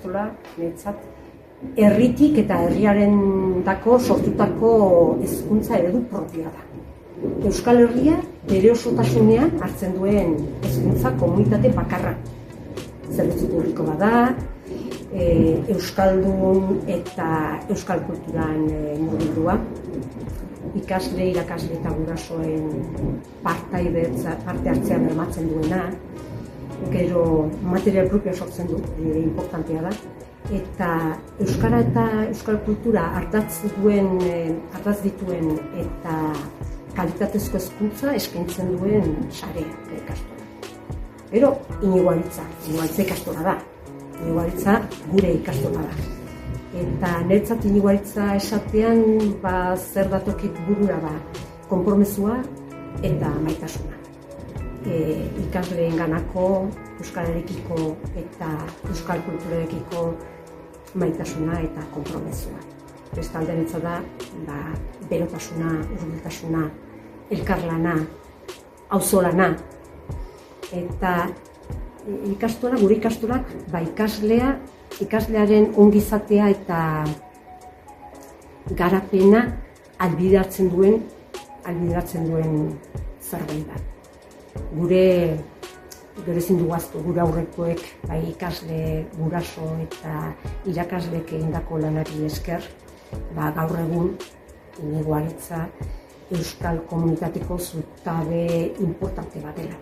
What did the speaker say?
ikastola niretzat herritik eta herriarendako sortutako hezkuntza eredu propioa da. Euskal Herria bere osotasunean hartzen duen hezkuntza komunitate bakarra. Zerbitzu publiko bada, euskaldun eta euskal kulturan mugimendua, ikasle, irakasle eta gurasoen parte hartzea bermatzen duena, gero material propioa sortzen du, importantea da, eta euskara eta euskal kultura ardatz dituen eta kalitatezko hezkuntza eskaintzen duen sarea ikastola. Gero, Inigo Aritza ikastola da. Inigo Aritza gure ikastola da. Eta niretzat Inigo Aritza esatean zer datokit burura konpromezua eta maitasuna. Ikasleenganako, euskararekiko eta euskal kulturarekiko maitasuna eta konpromezua. Bestalde niretzat da berotasuna, hurbiltasuna, elkarlana, auzolana. Eta gure ikastolak ikaslearen ongizatea eta garapena ahalbideratzen duen zerbait da. Gure ezin dugu ahaztu, gure aurrekoek ikasle, guraso eta irakasleek egindako lanari esker, gaur egun Inigo Aritza euskal komunitateko zutabe importante bat dela.